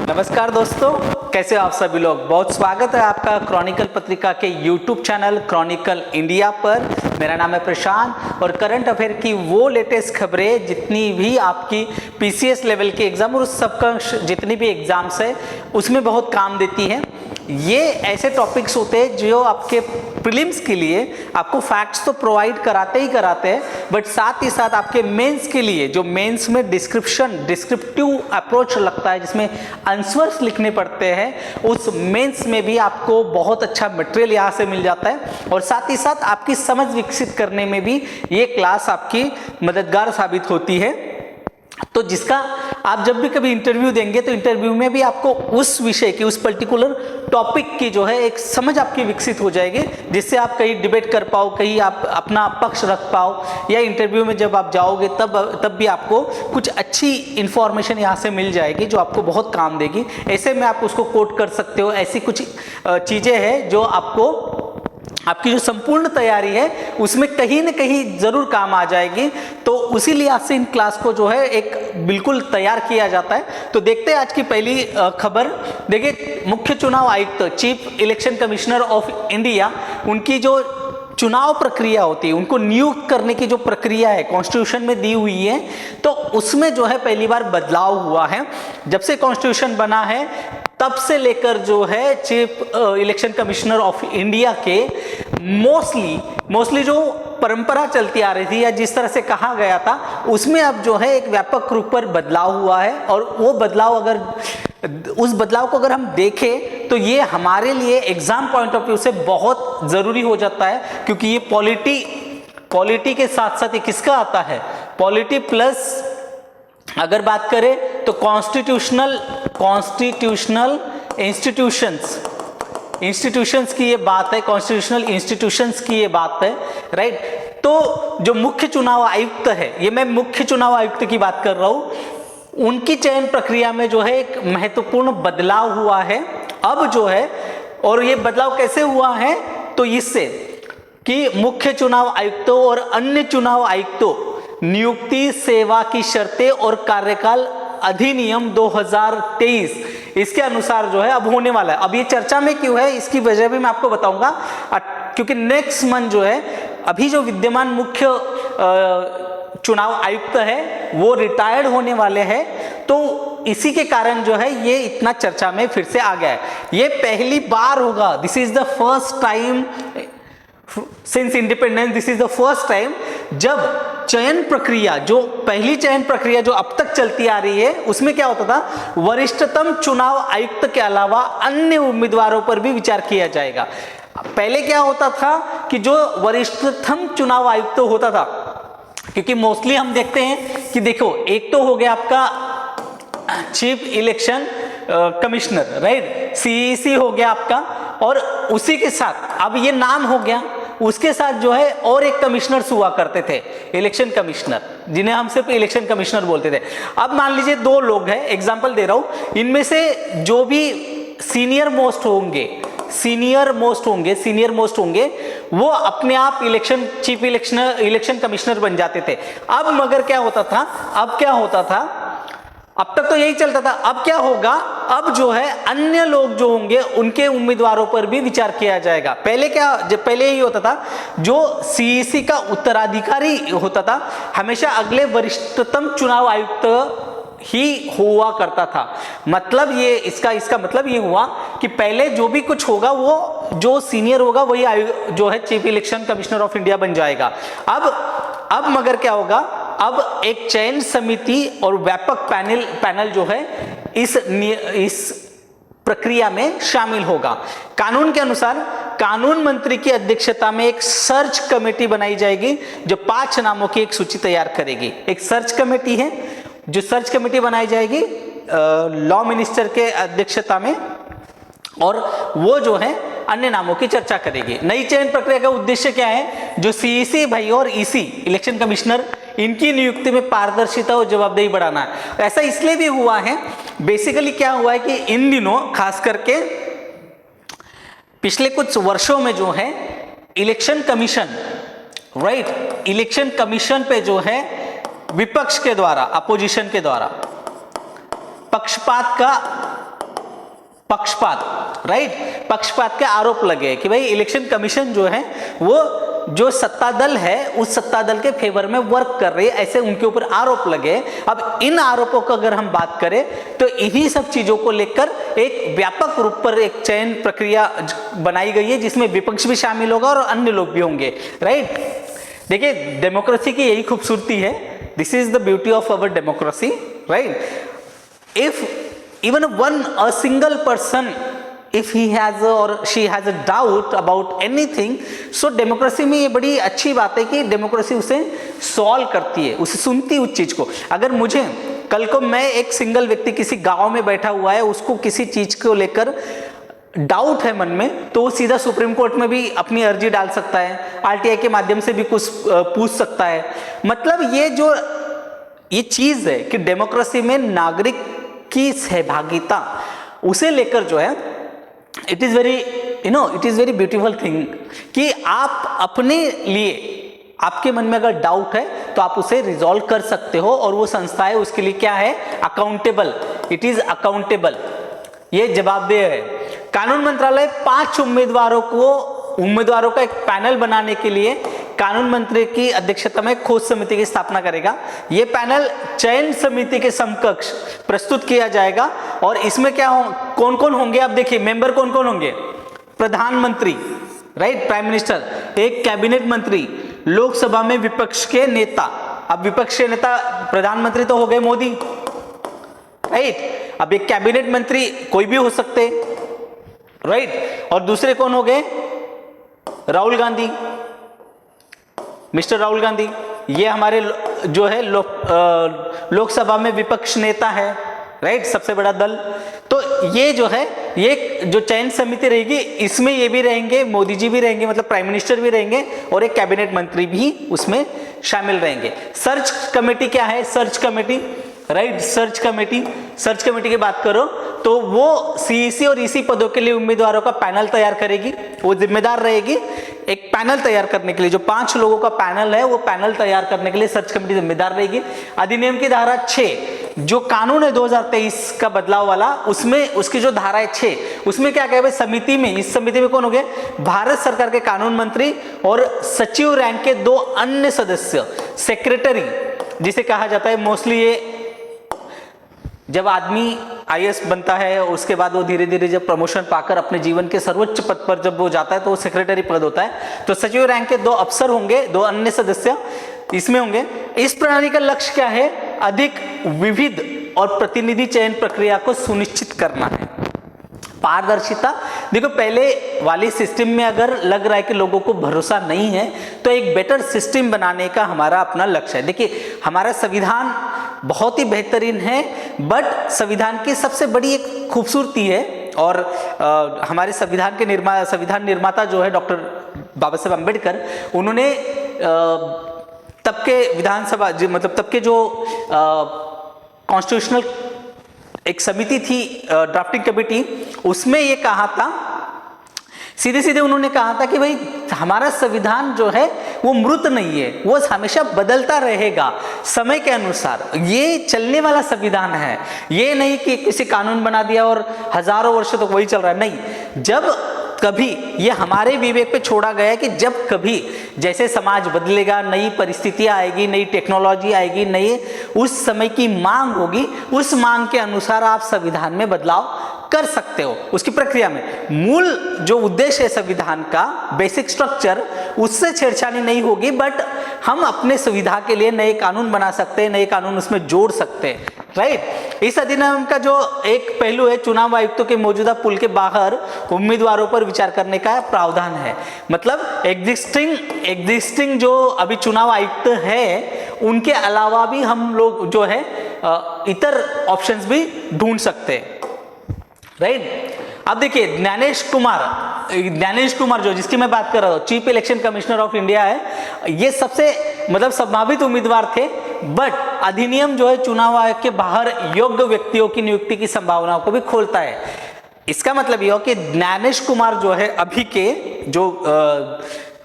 नमस्कार दोस्तों, कैसे हो आप सभी लोग। बहुत स्वागत है आपका क्रॉनिकल पत्रिका के यूट्यूब चैनल क्रॉनिकल इंडिया पर। मेरा नाम है प्रशांत और करंट अफेयर की वो लेटेस्ट खबरें जितनी भी आपकी पीसीएस लेवल के एग्जाम और उस सबका जितनी भी एग्जाम्स है उसमें बहुत काम देती है। ये ऐसे टॉपिक्स होते हैं जो आपके प्रीलिम्स के लिए आपको फैक्ट्स तो प्रोवाइड कराते ही कराते हैं, बट साथ ही साथ आपके मेंस के लिए जो मेंस में डिस्क्रिप्टिव अप्रोच लगता है जिसमें आंसर्स लिखने पड़ते हैं, उस मेंस में भी आपको बहुत अच्छा मटेरियल यहाँ से मिल जाता है और साथ ही साथ आपकी समझ विकसित करने में भी ये क्लास आपकी मददगार साबित होती है। तो जिसका आप जब भी कभी इंटरव्यू देंगे तो इंटरव्यू में भी आपको उस विषय की, उस पर्टिकुलर टॉपिक की जो है एक समझ आपकी विकसित हो जाएगी, जिससे आप कहीं डिबेट कर पाओ, कहीं आप अपना पक्ष रख पाओ, या इंटरव्यू में जब आप जाओगे तब भी आपको कुछ अच्छी इंफॉर्मेशन यहाँ से मिल जाएगी जो आपको बहुत काम देगी। ऐसे में आप उसको कोट कर सकते हो। ऐसी कुछ चीज़ें हैं जो आपकी जो संपूर्ण तैयारी है उसमें कहीं न कहीं जरूर काम आ जाएगी। तो उसी लिहाज से इन क्लास को जो है एक बिल्कुल तैयार किया जाता है। तो देखते हैं आज की पहली खबर। देखिए, मुख्य चुनाव आयुक्त chief election commissioner of India, उनकी जो चुनाव प्रक्रिया होती है, उनको नियुक्त करने की जो प्रक्रिया है कॉन्स्टिट्यूशन में दी हुई है, तो उसमें जो है पहली बार बदलाव हुआ है। जब से कॉन्स्टिट्यूशन बना है तब से लेकर जो है chief election commissioner of India के मोस्टली जो परंपरा चलती आ रही थी या जिस तरह से कहा गया था, उसमें अब जो है एक व्यापक रूप पर बदलाव हुआ है। और वो बदलाव उस बदलाव को अगर हम देखें तो ये हमारे लिए एग्जाम पॉइंट ऑफ व्यू से बहुत जरूरी हो जाता है, क्योंकि ये पॉलिटी के साथ साथ ये किसका आता है, पॉलिटी प्लस अगर बात करें तो कॉन्स्टिट्यूशनल इंस्टीट्यूशंस की ये बात है, कॉन्स्टिट्यूशनल इंस्टीट्यूशंस की ये बात है, राइट। तो जो मुख्य चुनाव आयुक्त है, ये मैं मुख्य चुनाव आयुक्त की बात कर रहा हूं, उनकी चयन प्रक्रिया में जो है एक महत्वपूर्ण बदलाव हुआ है अब जो है। और ये बदलाव कैसे हुआ है, तो इससे कि मुख्य चुनाव आयुक्तों और अन्य चुनाव आयुक्तों नियुक्ति, सेवा की शर्तें और कार्यकाल अधिनियम 2023 इसके अनुसार जो है अब होने वाला है। अब ये चर्चा में क्यों है, इसकी वजह भी मैं आपको बताऊंगा, क्योंकि नेक्स्ट मंथ जो है अभी जो विद्यमान मुख्य चुनाव आयुक्त है वो रिटायर्ड होने वाले हैं, तो इसी के कारण जो है ये इतना चर्चा में फिर से आ गया है। ये पहली बार होगा, this is the first time since independence, this is the first time जब पहली चयन प्रक्रिया जो अब तक चलती आ रही है उसमें क्या होता था, वरिष्ठतम चुनाव आयुक्त के अलावा अन्य उम्मीदवारों पर भी विचार किया जाएगा। पहले क्या होता था कि जो वरिष्ठतम चुनाव आयुक्त होता था, क्योंकि मोस्टली हम देखते हैं कि देखो, एक तो हो गया आपका chief election commissioner, right, CEC हो गया आपका, और उसी के साथ अब ये नाम हो गया, उसके साथ जो है और एक कमिश्नर्स हुआ करते थे, इलेक्शन कमिश्नर, जिन्हें हम सिर्फ इलेक्शन कमिश्नर बोलते थे। अब मान लीजिए दो लोग हैं, एग्जांपल दे रहा हूं, इनमें से जो भी सीनियर मोस्ट होंगे वो अपने आप चीफ इलेक्शन कमिश्नर बन जाते थे। अब मगर क्या होता था, अब तक तो यही चलता था, अब क्या होगा, अब जो है अन्य लोग जो होंगे उनके उम्मीदवारों पर भी विचार किया जाएगा। पहले यही होता था, जो सीईसी का उत्तराधिकारी होता था हमेशा अगले वरिष्ठतम चुनाव आयुक्त ही हुआ करता था। मतलब ये इसका मतलब ये हुआ कि पहले जो भी कुछ होगा वो जो सीनियर होगा वही जो है chief election commissioner of India बन जाएगा। अब मगर क्या होगा, अब एक चयन समिति और व्यापक पैनल जो है इस प्रक्रिया में शामिल होगा। कानून के अनुसार कानून मंत्री की अध्यक्षता में एक सर्च कमेटी बनाई जाएगी जो 5 नामों की एक सूची तैयार करेगी। एक सर्च कमेटी है, जो सर्च कमेटी बनाई जाएगी लॉ मिनिस्टर के अध्यक्षता में, और वो जो है अन्य नामों की चर्चा करेगी। नई चयन प्रक्रिया का उद्देश्य क्या है, जो सीईसी भाई और ईसी इलेक्शन कमिश्नर, इनकी नियुक्ति में पारदर्शिता और जवाबदेही बढ़ाना है। ऐसा इसलिए भी हुआ है, बेसिकली क्या हुआ है कि इन दिनों खास करके पिछले कुछ वर्षों में जो है election commission, right, election commission पे जो है विपक्ष के द्वारा, अपोजिशन के द्वारा पक्षपात का पक्षपात, राइट, पक्षपात के आरोप लगे कि भाई इलेक्शन कमीशन जो है वो जो सत्ता दल है उस सत्ता दल के फेवर में वर्क कर रही है, ऐसे उनके ऊपर आरोप लगे। अब इन आरोपों को अगर हम बात करें तो इन्हीं सब चीजों को लेकर एक व्यापक रूप पर एक चयन प्रक्रिया बनाई गई है जिसमें विपक्ष भी शामिल होगा और अन्य लोग भी होंगे, राइट। देखिए डेमोक्रेसी की यही खूबसूरती है, this is the beauty of our democracy, right. If even a single person, if he has or she has a doubt about anything, so democracy में ये बड़ी अच्छी बात है कि डेमोक्रेसी उसे सॉल्व करती है, उसे सुनती है उस चीज को। अगर मुझे कल को मैं एक सिंगल व्यक्ति किसी गांव में बैठा हुआ है, उसको किसी चीज को लेकर डाउट है मन में, तो वो सीधा सुप्रीम कोर्ट में भी अपनी अर्जी डाल सकता है, आरटीआई के माध्यम से भी कुछ पूछ सकता है। मतलब ये चीज है कि डेमोक्रेसी में नागरिक की सहभागिता उसे लेकर जो है it is very beautiful thing कि आप अपने लिए, आपके मन में अगर डाउट है तो आप उसे रिजॉल्व कर सकते हो और वो संस्था है उसके लिए क्या है, अकाउंटेबल, इट इज अकाउंटेबल, ये जवाबदेह है। कानून मंत्रालय 5 उम्मीदवारों का एक पैनल बनाने के लिए कानून मंत्री की अध्यक्षता में खोज समिति की स्थापना करेगा। यह पैनल चयन समिति के समकक्ष प्रस्तुत किया जाएगा और इसमें कौन कौन होंगे, अब देखिए मेंबर कौन कौन होंगे, प्रधानमंत्री, राइट, प्राइम मिनिस्टर, एक कैबिनेट मंत्री, लोकसभा में विपक्ष के नेता। अब विपक्ष के नेता प्रधानमंत्री तो हो गए मोदी, राइट, अब एक कैबिनेट मंत्री कोई भी हो सकते, राइट, और दूसरे कौन हो गए, राहुल गांधी, मिस्टर राहुल गांधी, ये हमारे जो है लोकसभा में विपक्ष नेता है, राइट, सबसे बड़ा दल। तो ये जो है, ये जो चयन समिति रहेगी इसमें ये भी रहेंगे, मोदी जी भी रहेंगे, मतलब प्राइम मिनिस्टर भी रहेंगे और एक कैबिनेट मंत्री भी उसमें शामिल रहेंगे। सर्च कमेटी क्या है, search committee, right, search committee की बात करो तो वो सीईसी और ईसी पदों के लिए उम्मीदवारों का पैनल तैयार करेगी, वो जिम्मेदार रहेगी एक पैनल तैयार करने के लिए, जो 5 लोगों का पैनल है वो पैनल तैयार करने के लिए सर्च कमेटी जिम्मेदार रहेगी। अधिनियम की धारा 6 जो कानून है 2023 का बदलाव वाला, उसमें उसकी जो धारा है 6, उसमें क्या कहे, समिति में, इस समिति में कौन हो गए, भारत सरकार के कानून मंत्री और सचिव रैंक के 2 अन्य सदस्य, सेक्रेटरी जिसे कहा जाता है। मोस्टली ये जब आदमी आईएएस बनता है उसके बाद वो धीरे धीरे जब प्रमोशन पाकर अपने जीवन के सर्वोच्च पद पर जब वो जाता है तो वो सेक्रेटरी पद होता है। तो सचिव रैंक के 2 अफसर होंगे, 2 अन्य सदस्य इसमें होंगे। इस प्रणाली का लक्ष्य क्या है, अधिक विविध और प्रतिनिधि चयन प्रक्रिया को सुनिश्चित करना है। पारदर्शिता, देखो पहले वाली सिस्टम में अगर लग रहा है कि लोगों को भरोसा नहीं है तो एक बेटर सिस्टम बनाने का हमारा अपना लक्ष्य है। देखिए हमारा संविधान बहुत ही बेहतरीन है, बट संविधान की सबसे बड़ी एक खूबसूरती है और हमारे संविधान निर्माता जो है डॉक्टर बाबा साहब अम्बेडकर, उन्होंने तब के विधानसभा मतलब तब के जो कॉन्स्टिट्यूशनल एक समिति थी, ड्राफ्टिंग कमेटी, उसमें ये कहा था, सीधे सीधे उन्होंने कहा था कि भाई हमारा संविधान जो है वो मृत नहीं है, वो हमेशा बदलता रहेगा समय के अनुसार, ये चलने वाला संविधान है। ये नहीं कि किसी कानून बना दिया और हजारों वर्षों तक वही चल रहा है, नहीं। जब कभी ये हमारे विवेक पे छोड़ा गया है कि जब कभी जैसे समाज बदलेगा, नई परिस्थितियां आएगी, नई टेक्नोलॉजी आएगी, नई उस समय की मांग होगी, उस मांग के अनुसार आप संविधान में बदलाव कर सकते हो। उसकी प्रक्रिया में मूल जो उद्देश्य है संविधान का, बेसिक स्ट्रक्चर, उससे छेड़छाड़ी नहीं होगी, बट हम अपने सुविधा के लिए नए कानून बना सकते हैं, नए कानून उसमें जोड़ सकते हैं, राइट। इस अधिनियम का जो एक पहलू है, चुनाव आयुक्तों के मौजूदा पुल के बाहर उम्मीदवारों पर विचार करने का प्रावधान है। मतलब एग्जिस्टिंग जो अभी चुनाव आयुक्त है उनके अलावा भी हम लोग जो है इतर ऑप्शंस भी ढूंढ सकते हैं, राइट। अब देखिए ज्ञानेश कुमार जो जिसकी मैं बात कर रहा हूँ, chief election commissioner of India है, ये सबसे मतलब संभावित उम्मीदवार थे, बट अधिनियम जो है चुनाव आयोग के बाहर योग्य व्यक्तियों की नियुक्ति की संभावनाओं को भी खोलता है। इसका मतलब यह कि ज्ञानेश कुमार जो है अभी के जो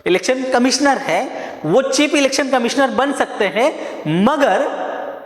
इलेक्शन कमिश्नर है, वो चीफ इलेक्शन कमिश्नर बन सकते हैं, मगर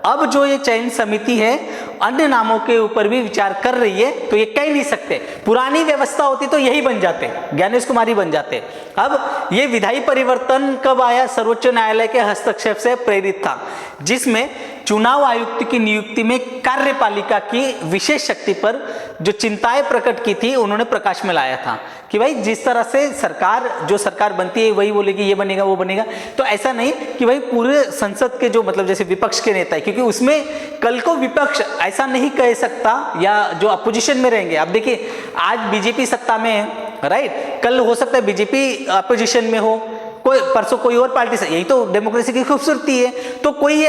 अब जो ये चयन समिति है अन्य नामों के ऊपर भी विचार कर रही है, तो ये कह नहीं सकते। पुरानी व्यवस्था होती तो यही बन जाते, ज्ञानेश कुमार ही बन जाते। अब ये विधायी परिवर्तन कब आया? सर्वोच्च न्यायालय के हस्तक्षेप से प्रेरित था, जिसमें चुनाव आयुक्त की नियुक्ति में कार्यपालिका की विशेष शक्ति पर जो चिंताएं प्रकट की थी उन्होंने प्रकाश में लाया था कि भाई जिस तरह से सरकार बनती है वही बोलेगी ये बनेगा वो बनेगा, तो ऐसा नहीं कि भाई पूरे संसद के जो मतलब जैसे विपक्ष के नेता है, क्योंकि उसमें कल को विपक्ष ऐसा नहीं कह सकता या जो अपोजिशन में रहेंगे। अब देखिए आज बीजेपी सत्ता में है, राइट, कल हो सकता है बीजेपी अपोजिशन में हो, कोई परसों कोई और पार्टी से, यही तो डेमोक्रेसी की खूबसूरती है। तो कोई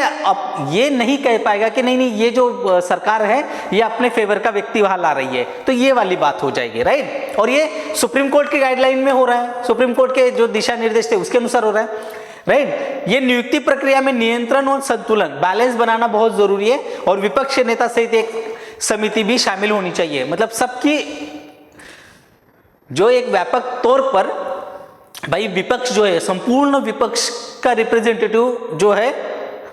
ये नहीं कह पाएगा कि नहीं ये जो सरकार है ये अपने फेवर का व्यक्ति वहां ला रही है, तो ये वाली बात हो जाएगी, राइट। और ये सुप्रीम कोर्ट की गाइडलाइन में हो रहा है, सुप्रीम कोर्ट के जो दिशा निर्देश थे उसके अनुसार हो रहा है, राइट। ये नियुक्ति प्रक्रिया में नियंत्रण और संतुलन बैलेंस बनाना बहुत जरूरी है, और विपक्ष के नेता सहित एक समिति भी शामिल होनी चाहिए। मतलब सबकी जो एक व्यापक तौर पर भाई विपक्ष जो है, संपूर्ण विपक्ष का रिप्रेजेंटेटिव जो है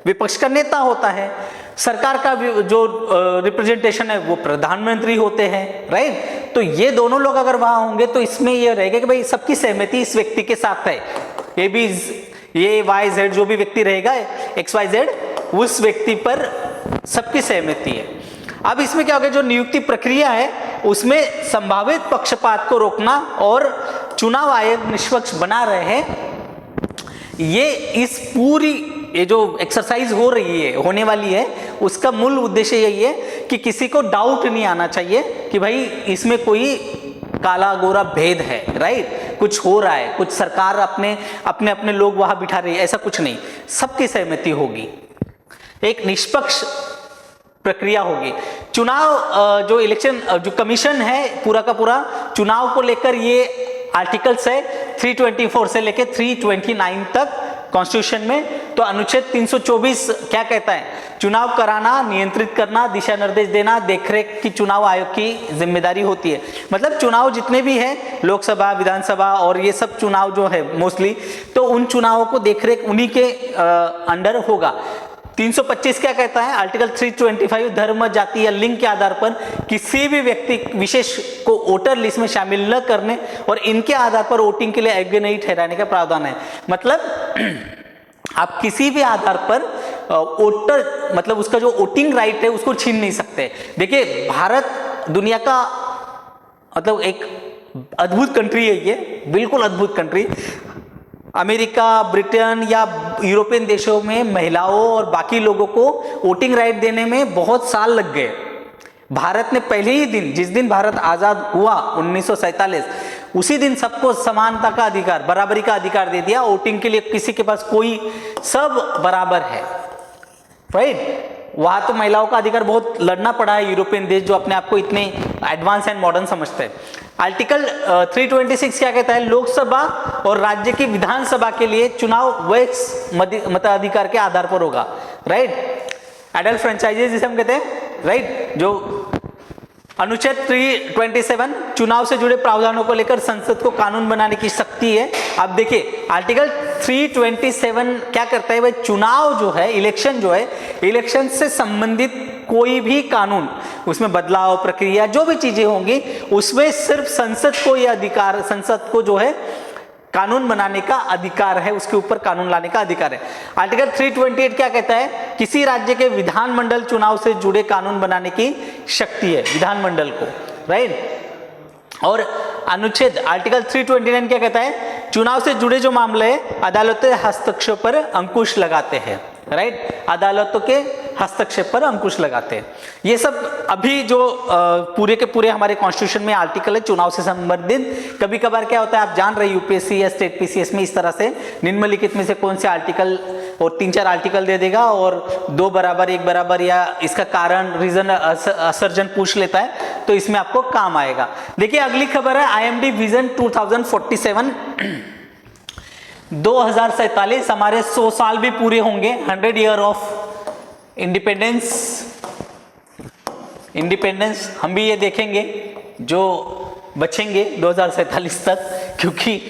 विपक्ष का नेता होता है, सरकार का जो रिप्रेजेंटेशन है वो प्रधानमंत्री होते हैं, राइट। तो ये दोनों लोग अगर वहां होंगे तो इसमें ये रहेगा कि भाई सबकी सहमति इस व्यक्ति के साथ है, ये वाई जेड जो भी व्यक्ति रहेगा XYZ उस व्यक्ति पर सबकी सहमति है। अब इसमें क्या होगा, जो नियुक्ति प्रक्रिया है उसमें संभावित पक्षपात को रोकना और चुनाव आयोग निष्पक्ष बना रहे हैं, ये इस पूरी ये जो एक्सरसाइज हो रही है होने वाली है उसका मूल उद्देश्य यही है कि किसी को डाउट नहीं आना चाहिए कि भाई इसमें कोई काला गोरा भेद है, राइट, कुछ हो रहा है, कुछ सरकार अपने लोग वहां बिठा रही है, ऐसा कुछ नहीं, सबकी सहमति होगी, एक निष्पक्ष प्रक्रिया होगी। चुनाव जो इलेक्शन जो कमीशन है पूरा का पूरा चुनाव को लेकर ये आर्टिकल्स है 324 से लेकर 329 तक कॉन्स्टिट्यूशन में। तो अनुच्छेद 324 क्या कहता है, चुनाव कराना, नियंत्रित करना, दिशा निर्देश देना, देखरेख की चुनाव आयोग की जिम्मेदारी होती है। मतलब चुनाव जितने भी हैं, लोकसभा, विधानसभा और ये सब चुनाव जो है मोस्टली, तो उन चुनावों को देखरेख उन्हीं के अंडर होगा। 325 क्या कहता है, आर्टिकल 325 धर्म, जाति या लिंग के आधार पर किसी भी व्यक्ति विशेष को वोटर लिस्ट में शामिल न करने और इनके आधार पर वोटिंग के लिए अयोग्य नहीं ठहराने का प्रावधान है। मतलब आप किसी भी आधार पर वोटर मतलब उसका जो वोटिंग राइट है उसको छीन नहीं सकते। देखिए भारत दुनिया का मतलब एक अद्भुत कंट्री है, ये बिल्कुल अद्भुत कंट्री। अमेरिका, ब्रिटेन या यूरोपियन देशों में महिलाओं और बाकी लोगों को वोटिंग राइट देने में बहुत साल लग गए। भारत ने पहले ही दिन, जिस दिन भारत आजाद हुआ 1947, उसी दिन सबको समानता का अधिकार, बराबरी का अधिकार दे दिया। वोटिंग के लिए किसी के पास कोई, सब बराबर है, राइट। वहां तो महिलाओं का अधिकार बहुत लड़ना पड़ा है, यूरोपियन देश जो अपने आप को इतने एडवांस एंड मॉडर्न समझते हैं। आर्टिकल 326 क्या कहता है, लोकसभा और राज्य की विधानसभा के लिए चुनाव वयस्क मताधिकार के आधार पर होगा, राइट। एडल्ट फ्रेंचाइजेस जिसे हम कहते हैं, राइट। जो अनुच्छेद 327 चुनाव से जुड़े प्रावधानों को लेकर संसद को कानून बनाने की शक्ति है। अब देखिए आर्टिकल 327 क्या करता है, भाई चुनाव जो है, इलेक्शन जो है, इलेक्शन से संबंधित कोई भी कानून, उसमें बदलाव, प्रक्रिया, जो भी चीजें होंगी उसमें सिर्फ संसद को यह अधिकार, संसद को जो है कानून बनाने का अधिकार है, उसके ऊपर कानून लाने का अधिकार है। आर्टिकल 328 क्या कहता है, किसी राज्य के विधानमंडल चुनाव से जुड़े कानून बनाने की शक्ति है विधानमंडल को, राइट। और अनुच्छेद आर्टिकल 329 क्या कहता है, चुनाव से जुड़े जो मामले अदालतें हस्तक्षेप पर अंकुश लगाते हैं, राइट। अदालतों के हस्तक्षेप पर अंकुश लगाते हैं। ये सब अभी जो पूरे के पूरे हमारे कॉन्स्टिट्यूशन में आर्टिकल है चुनाव से संबंधित। कभी कभार क्या होता है, आप जान रहे यूपीएससी या स्टेट पीसीएस में इस तरह से निम्नलिखित में से कौन से आर्टिकल और 3-4 आर्टिकल दे देगा और 2 बराबर 1 बराबर या इसका कारण, रीजन, असर्जन पूछ लेता है, तो इसमें आपको काम आएगा। देखिए अगली खबर है IMD विजन 2047 2047 हमारे 100 साल भी पूरे होंगे, 100 ईयर ऑफ इंडिपेंडेंस। हम भी ये देखेंगे जो बचेंगे 2047 तक, क्योंकि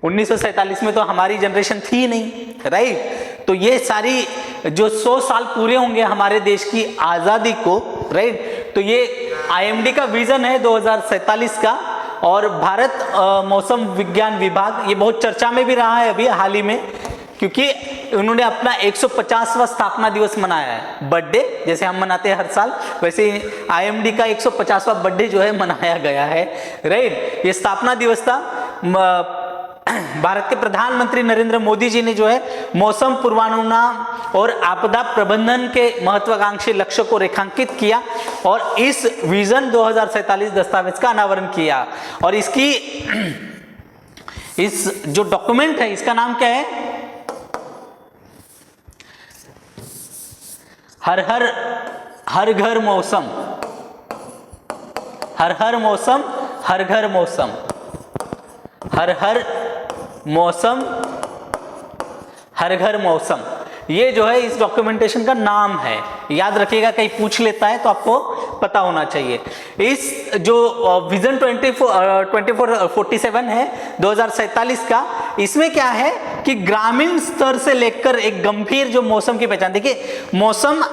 1947 में तो हमारी जनरेशन थी नहीं, राइट। तो ये सारी जो 100 साल पूरे होंगे हमारे देश की आज़ादी को, राइट, तो ये IMD का विजन है 2047 का। और भारत मौसम विज्ञान विभाग ये बहुत चर्चा में भी रहा है अभी हाल ही में, क्योंकि उन्होंने अपना 150वां स्थापना दिवस मनाया है, बर्थडे, जैसे हम मनाते हैं हर साल, वैसे IMD का 150वां बर्थडे जो है मनाया गया है, राइट। ये स्थापना दिवस था। भारत के प्रधानमंत्री नरेंद्र मोदी जी ने जो है मौसम पूर्वानुमान और आपदा प्रबंधन के महत्वाकांक्षी लक्ष्य को रेखांकित किया और इस विजन 2047 दस्तावेज का अनावरण किया। और इसकी इस जो डॉक्यूमेंट है इसका नाम क्या है? हर घर मौसम, हर मौसम, हर घर मौसम, हर मौसम, हर घर मौसम, ये जो है इस डॉक्यूमेंटेशन का नाम है। याद रखिएगा, कहीं पूछ लेता है तो आपको पता होना चाहिए। इस जो विजन 2447 है 2047 का, इसमें क्या है कि ग्रामीण स्तर से लेकर एक गंभीर जो मौसम की पहचान। देखिए मौसम,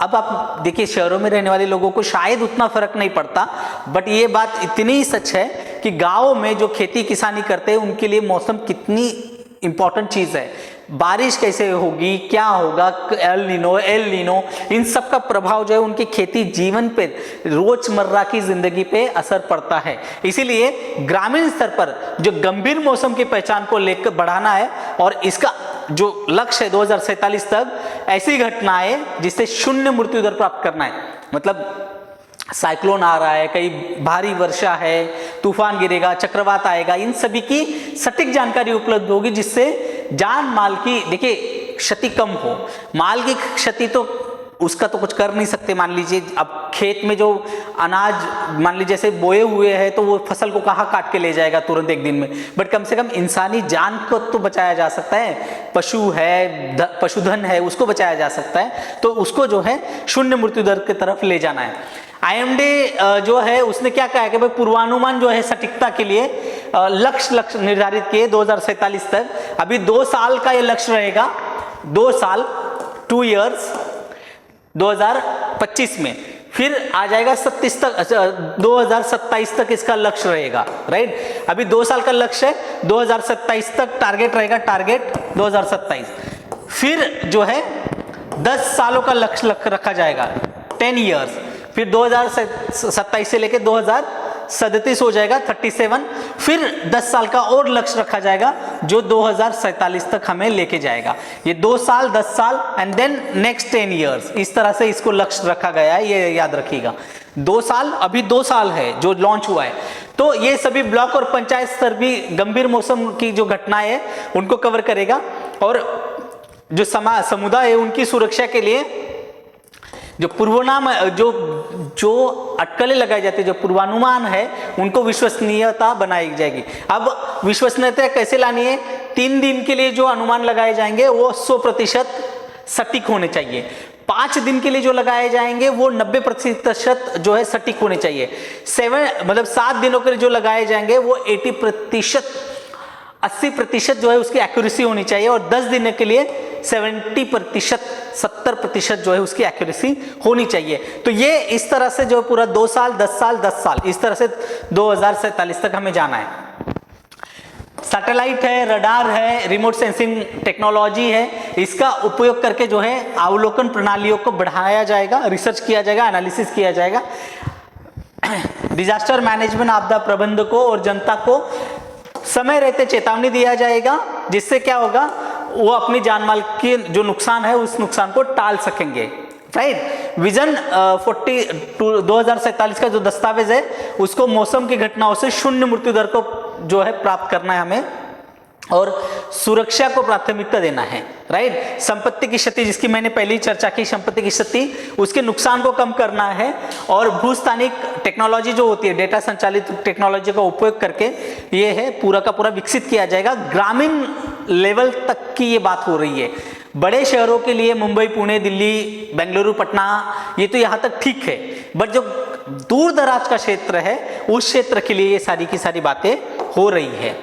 अब आप देखिए शहरों में रहने वाले लोगों को शायद उतना फर्क नहीं पड़ता, बट ये बात इतनी सच है कि गाँव में जो खेती किसानी करते हैं उनके लिए मौसम कितनी इंपॉर्टेंट चीज है। बारिश कैसे होगी, क्या होगा, एल नीनो, इन सब का प्रभाव जो है उनकी खेती जीवन पे, रोजमर्रा की जिंदगी पे असर पड़ता है। इसीलिए ग्रामीण स्तर पर जो गंभीर मौसम की पहचान को लेकर बढ़ाना है और इसका जो लक्ष्य है 2047 तक ऐसी घटनाएं जिससे शून्य मृत्यु दर प्राप्त करना है। मतलब साइक्लोन आ रहा है, कहीं भारी वर्षा है, तूफान गिरेगा, चक्रवात आएगा, इन सभी की सटीक जानकारी उपलब्ध होगी जिससे जान माल की, देखिए, क्षति कम हो। माल की क्षति तो उसका तो कुछ कर नहीं सकते। मान लीजिए अब खेत में जो अनाज मान लीजिए जैसे बोए हुए हैं तो वो फसल को कहाँ काट के ले जाएगा तुरंत एक दिन में, बट कम से कम इंसानी जान को तो बचाया जा सकता है। पशु है, पशुधन है, उसको बचाया जा सकता है। तो उसको जो है शून्य मृत्यु दर की तरफ ले जाना है। IMD जो है उसने क्या कहा कि भाई पूर्वानुमान जो है सटीकता के लिए लक्ष्य निर्धारित किए 2047 तक। अभी 2 साल का ये लक्ष्य रहेगा, 2 साल, 2 इयर्स 2025 में, फिर आ जाएगा 27 तक, 2027 तक इसका लक्ष्य रहेगा, राइट। अभी 2 साल का लक्ष्य है, 2027 तक टारगेट रहेगा, टारगेट 2027। फिर जो है 10 सालों का लक्ष्य रखा जाएगा, 10 इयर्स, फिर 2027 से लेकर 2037 हो जाएगा, 37। फिर 10 साल का और लक्ष्य रखा जाएगा जो 2047 तक हमें लेके जाएगा। ये 2 साल, 10 साल एंड देन नेक्स्ट 10 इयर्स, इस तरह से इसको लक्ष्य रखा गया है, ये याद रखिएगा। 2 साल, अभी 2 साल है जो लॉन्च हुआ है। तो ये सभी ब्लॉक और पंचायत स्तर भी गंभीर मौसम की जो घटनाएं है उनको कवर करेगा और जो समुदाय है उनकी सुरक्षा के लिए जो जो अटकलें लगाई जाती है, जो पूर्वानुमान है, उनको विश्वसनीयता बनाई जाएगी। अब विश्वसनीयता कैसे लानी है? 3 दिन के लिए जो अनुमान लगाए जाएंगे वो 100% सटीक होने चाहिए। 5 दिन के लिए जो लगाए जाएंगे वो 90% जो है सटीक होने चाहिए। 7 दिनों के लिए जो लगाए जाएंगे वो 80% जो है उसकी एक्यूरेसी होनी चाहिए और 10 दिन के लिए 70% जो है उसकी एक्यूरेसी होनी चाहिए। तो ये इस तरह से जो पूरा 2 साल, 10 साल, 10 साल, इस तरह से 2047 तक हमें जाना है। सैटेलाइट है, रडार है, रिमोट सेंसिंग टेक्नोलॉजी है, इसका उपयोग करके जो है अवलोकन प्रणालियों को बढ़ाया जाएगा, रिसर्च किया जाएगा, एनालिसिस किया जाएगा। डिजास्टर मैनेजमेंट, आपदा प्रबंधकों और जनता को समय रहते चेतावनी दिया जाएगा, जिससे क्या होगा, वो अपनी जान माल की जो नुकसान है उस नुकसान को टाल सकेंगे, राइट। विजन 2047 का जो दस्तावेज है उसको मौसम की घटनाओं से शून्य मृत्यु दर को जो है प्राप्त करना है हमें और सुरक्षा को प्राथमिकता देना है, राइट। संपत्ति की क्षति, जिसकी मैंने पहले ही चर्चा की, संपत्ति की क्षति, उसके नुकसान को कम करना है और भूस्थानिक टेक्नोलॉजी जो होती है, डेटा संचालित टेक्नोलॉजी का उपयोग करके ये है पूरा का पूरा विकसित किया जाएगा। ग्रामीण लेवल तक की ये बात हो रही है। बड़े शहरों के लिए मुंबई, पुणे, दिल्ली, बेंगलुरु, पटना, ये तो यहाँ तक ठीक है, बट जो दूर दराज का क्षेत्र है उस क्षेत्र के लिए ये सारी की सारी बातें हो रही है।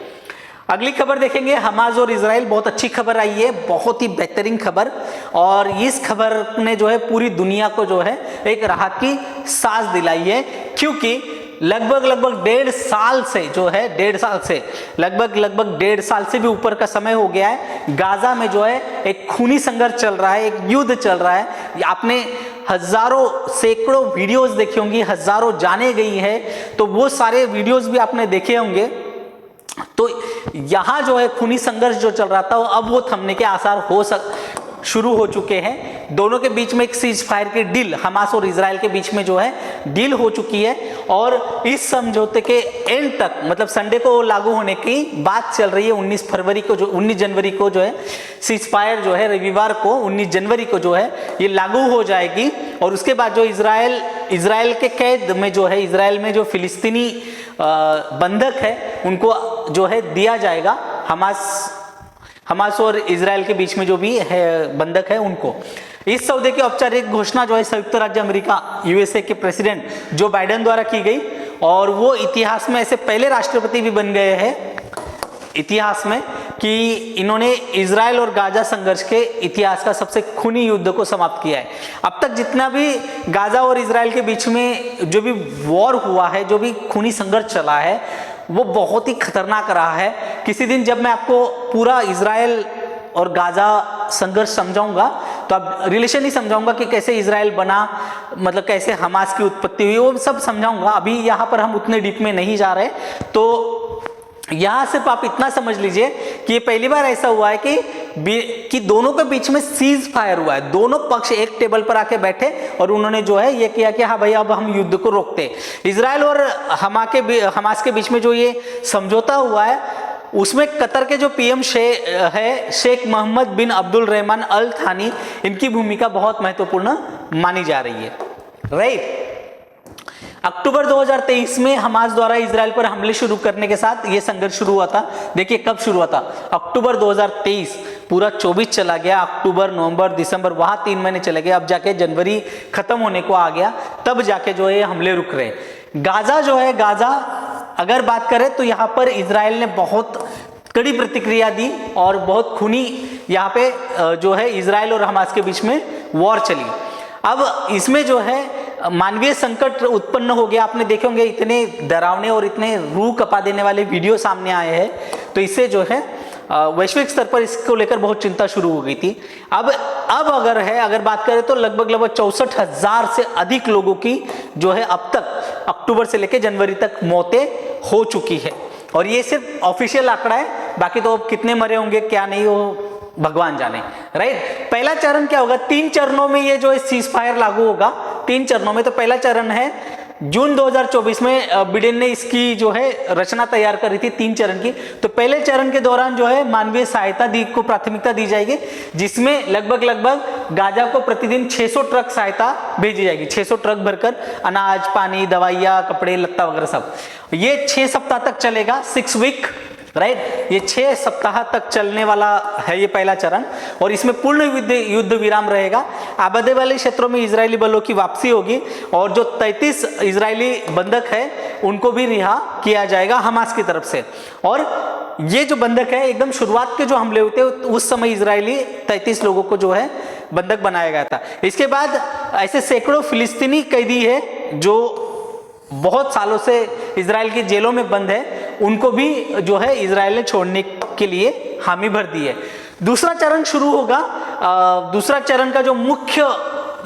अगली खबर देखेंगे, हमास और इजराइल। बहुत अच्छी खबर आई है, बहुत ही बेहतरीन खबर, और इस खबर ने जो है पूरी दुनिया को जो है एक राहत की सांस दिलाई है, क्योंकि लगभग 1.5 साल से जो है, 1.5 साल से लगभग 1.5 साल से भी ऊपर का समय हो गया है, गाजा में जो है एक खूनी संघर्ष चल रहा है, एक युद्ध चल रहा है। आपने हजारों सैकड़ों वीडियोस देखी होंगी, हजारों जाने गई है, तो वो सारे वीडियोस भी आपने देखे होंगे। तो यहां जो है खूनी संघर्ष जो चल रहा था, अब वो थमने के आसार शुरू हो चुके हैं। दोनों के बीच में एक सीज फायर की डील, हमास और इजराइल के बीच में जो है डील हो चुकी है, और इस समझौते के एंड तक, मतलब संडे को लागू होने की बात चल रही है। 19 जनवरी को जो है सीज फायर जो है, रविवार को 19 जनवरी को जो है ये लागू हो जाएगी, और उसके बाद जो इजराइल के कैद में जो है, इजराइल में जो फिलिस्तीनी बंधक है उनको जो है दिया जाएगा, हमास और इजराइल के बीच में जो भी है बंधक है उनको। इस सौदे की औपचारिक घोषणा जो है संयुक्त राज्य अमेरिका यूएसए के प्रेसिडेंट जो बाइडेन द्वारा की गई, और वो इतिहास में ऐसे पहले राष्ट्रपति भी बन गए हैं इतिहास में कि इन्होंने इजराइल और गाजा संघर्ष के इतिहास का सबसे खूनी युद्ध को समाप्त किया है। अब तक जितना भी गाजा और इजराइल के बीच में जो भी वॉर हुआ है, जो भी खूनी संघर्ष चला है, वो बहुत ही खतरनाक रहा है। किसी दिन जब मैं आपको पूरा इजराइल और गाजा संघर्ष समझाऊंगा, तो अब रिलेशन ही समझाऊंगा कि कैसे इजराइल बना, मतलब कैसे हमास की उत्पत्ति हुई, वो सब समझाऊंगा। अभी यहाँ पर हम उतने डीप में नहीं जा रहे, तो यहां सिर्फ आप इतना समझ लीजिए कि ये पहली बार ऐसा हुआ है कि दोनों के बीच में सीज फायर हुआ है। दोनों पक्ष एक टेबल पर आके बैठे और उन्होंने जो है ये किया कि हाँ भाई अब हम युद्ध को रोकते। इजराइल और हमास के बीच में जो ये समझौता हुआ है, उसमें कतर के जो पीएम शेख मोहम्मद बिन अब्दुल रहमान अल थानी, इनकी भूमिका बहुत महत्वपूर्ण मानी जा रही है, राइट। अक्टूबर 2023 में हमास द्वारा इजराइल पर हमले शुरू करने के साथ ये संघर्ष शुरू हुआ था। देखिए कब शुरू हुआ था, अक्टूबर 2023, पूरा 24 चला गया, अक्टूबर, नवंबर, दिसंबर, वहां 3 महीने चले गए, अब जाके जनवरी खत्म होने को आ गया, तब जाके जो है ये हमले रुक रहे। गाजा जो है, गाजा अगर बात करें तो यहाँ पर इजराइल ने बहुत कड़ी प्रतिक्रिया दी और बहुत खूनी यहाँ पे जो है इजराइल और हमास के बीच में वॉर चली। अब इसमें जो है मानवीय संकट उत्पन्न हो गया। आपने देखे होंगे इतने डरावने और इतने रूह कपा देने वाले वीडियो सामने आए हैं, तो इससे जो है वैश्विक स्तर पर इसको लेकर बहुत चिंता शुरू हो गई थी। अब अगर बात करें तो लगभग 64,000 से अधिक लोगों की जो है अब तक अक्टूबर से लेकर जनवरी तक मौतें हो चुकी है, और ये सिर्फ ऑफिशियल आंकड़ा है, बाकी तो अब कितने मरे होंगे क्या नहीं हो भगवान जाने, राइट। पहला चरण क्या होगा, 3 चरणों में ये जो सीज फायर लागू होगा, 3 चरणों में। तो पहला चरण है जून 2024 में बिडेन ने इसकी जो है रचना तैयार करी थी 3 चरण की। तो पहले चरण के दौरान जो है मानवीय सहायता को प्राथमिकता दी जाएगी, जिसमें लगभग गाजा को प्रतिदिन 600 ट्रक सहायता भेजी जाएगी, 600 ट्रक भरकर अनाज, पानी, दवाइयाँ, कपड़े, लत्ता वगैरह सब। ये 6 सप्ताह तक चलेगा, 6 वीक, राइट। ये 6 सप्ताह तक चलने वाला है ये पहला चरण, और इसमें पूर्ण युद्ध विराम रहेगा। आबादी वाले क्षेत्रों में इजरायली बलों की वापसी होगी, और जो 33 इजरायली बंधक है उनको भी रिहा किया जाएगा हमास की तरफ से। और ये जो बंधक है, एकदम शुरुआत के जो हमले हुए थे उस समय इजरायली 33 लोगों को जो है बंधक बनाया गया था। इसके बाद ऐसे सैकड़ों फिलिस्तीनी कैदी है जो बहुत सालों से इजराइल की जेलों में बंद है, उनको भी जो है इजराइल ने छोड़ने के लिए हामी भर दी है। दूसरा चरण शुरू होगा। दूसरा चरण का जो मुख्य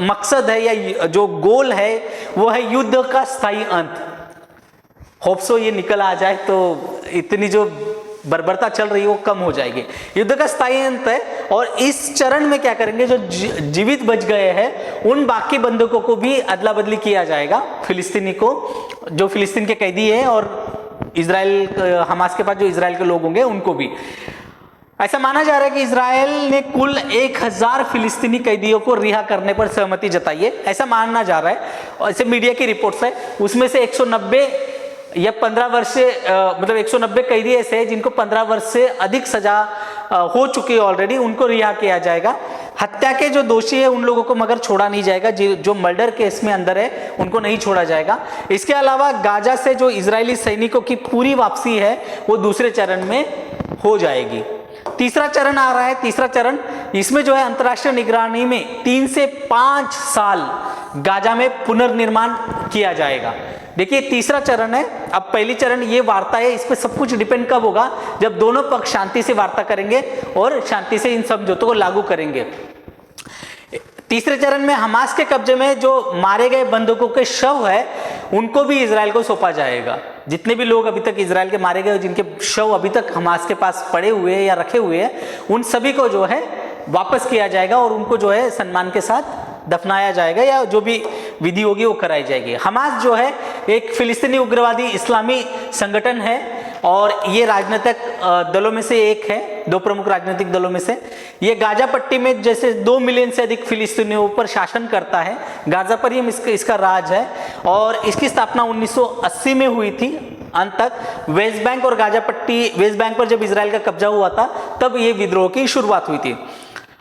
मकसद है या जो गोल है वो है युद्ध का स्थायी अंत। होप्सो ये निकल आ जाए तो इतनी जो बर्बरता चल रही है वो कम हो जाएगी। युद्ध का स्थायी अंत है, और इस चरण में क्या करेंगे, जो जीवित बच गए हैं उन बाकी बंधकों को भी अदला बदली किया जाएगा, फिलिस्तीनी को, जो फिलिस्तीन के कैदी हैं, और इजराइल हमास के पास जो इजराइल के लोग होंगे उनको भी। ऐसा माना जा रहा है कि इजराइल ने कुल 1000 फिलिस्तीनी कैदियों को रिहा करने पर सहमति जताई है, ऐसा माना जा रहा है, और ऐसे मीडिया की रिपोर्ट्स है। उसमें से 190 या 15 वर्ष से मतलब 190 कैदी ऐसे हैं जिनको 15 वर्ष से अधिक सजा हो चुकी है ऑलरेडी, उनको रिहा किया जाएगा। हत्या के जो दोषी है उन लोगों को मगर छोड़ा नहीं जाएगा, जो मर्डर केस में अंदर है उनको नहीं छोड़ा जाएगा। इसके अलावा गाजा से जो इजरायली सैनिकों की पूरी वापसी है वो दूसरे चरण में हो जाएगी। तीसरा चरण आ रहा है, तीसरा चरण, इसमें जो है अंतर्राष्ट्रीय निगरानी में 3 से 5 साल गाजा में पुनर्निर्माण किया जाएगा। देखिए तीसरा चरण है। अब पहली चरण ये वार्ता है, इस पे सब कुछ डिपेंड कब होगा, जब दोनों पक्ष शांति से वार्ता करेंगे और शांति से इन समझौतों को लागू करेंगे। तीसरे चरण में हमास के कब्जे में जो मारे गए बंधकों के शव है उनको भी इजराइल को सौंपा जाएगा। जितने भी लोग अभी तक इजराइल के मारे गए, जिनके शव अभी तक हमास के पास पड़े हुए हैं या रखे हुए हैं, उन सभी को जो है वापस किया जाएगा और उनको जो है सम्मान के साथ दफनाया जाएगा या जो भी विधि होगी वो कराई जाएगी। हमास जो है एक फिलिस्तीनी उग्रवादी इस्लामी संगठन है और ये राजनीतिक दलों में से एक है, 2 प्रमुख राजनीतिक दलों में से। ये गाजा पट्टी में जैसे 2 मिलियन से अधिक फिलिस्तीनियों पर शासन करता है। गाजा पर ही इसका राज है और इसकी स्थापना 1980 में हुई थी। अंत तक वेस्ट बैंक और गाजा पट्टी, वेस्ट बैंक पर जब इजराइल का कब्जा हुआ था तब ये विद्रोह की शुरुआत हुई थी।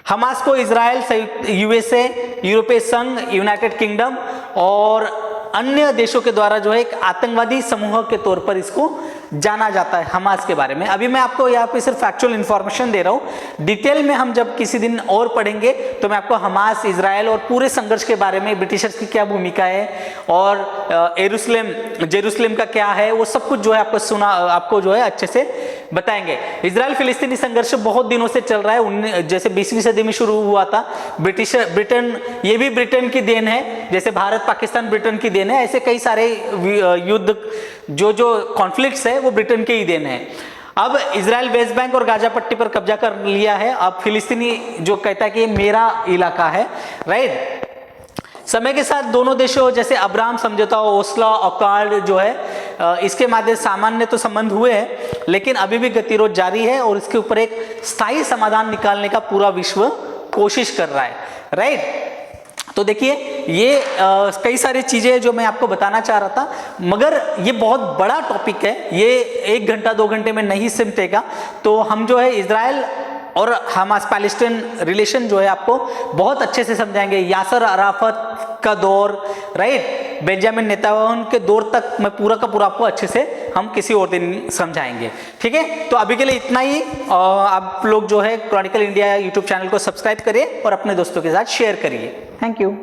हमास को इजराइल, यूएसए, यूरोपीय संघ, यूनाइटेड किंगडम और अन्य देशों के द्वारा जो है एक आतंकवादी समूह के तौर पर इसको जाना जाता है। हमास के बारे में अभी मैं आपको यहाँ पे सिर्फ फैक्चुअल इंफॉर्मेशन दे रहा हूँ। डिटेल में हम जब किसी दिन और पढ़ेंगे तो मैं आपको हमास, इजराइल और पूरे संघर्ष के बारे में, ब्रिटिशर्स की क्या भूमिका है और जेरूसलम का क्या है, वो सब कुछ जो है आपको जो है अच्छे से बताएंगे। इजराइल फिलिस्तीनी संघर्ष बहुत दिनों से चल रहा है। जैसे 20वीं सदी में शुरू हुआ था। ब्रिटेन, ये भी ब्रिटेन की देन है, जैसे भारत पाकिस्तान ब्रिटेन की देन है, ऐसे कई सारे युद्ध जो कॉन्फ्लिक्ट्स है वो ब्रिटेन के ही देन है। अब इजराइल वेस्ट बैंक और गाजा पट्टी पर कब्जा कर लिया है। अब फिलिस्तीनी जो कहता है कि ये मेरा इलाका है, राइट। समय के साथ दोनों देशों जैसे अब्राहम समझौता, ओस्लो अकॉर्ड जो है इसके माध्यम सामान्य तो संबंध हुए हैं, लेकिन अभी भी गतिरोध जारी है और इसके ऊपर एक स्थायी समाधान निकालने का पूरा विश्व कोशिश कर रहा है, राइट। तो देखिए ये कई सारी चीजें जो मैं आपको बताना चाह रहा था, मगर ये बहुत बड़ा टॉपिक है, ये 1 घंटा 2 घंटे में नहीं सिमटेगा। तो हम जो है इजराइल और हमास पैलेस्टाइन रिलेशन जो है आपको बहुत अच्छे से समझाएंगे। यासर अराफत का दौर, राइट, बेंजामिन नेतन्याहू के दौर तक मैं पूरा का पूरा आपको अच्छे से हम किसी और दिन समझाएंगे, ठीक है। तो अभी के लिए इतना ही। आप लोग जो है क्रॉनिकल इंडिया यूट्यूब चैनल को सब्सक्राइब करिए और अपने दोस्तों के साथ शेयर करिए। Thank you.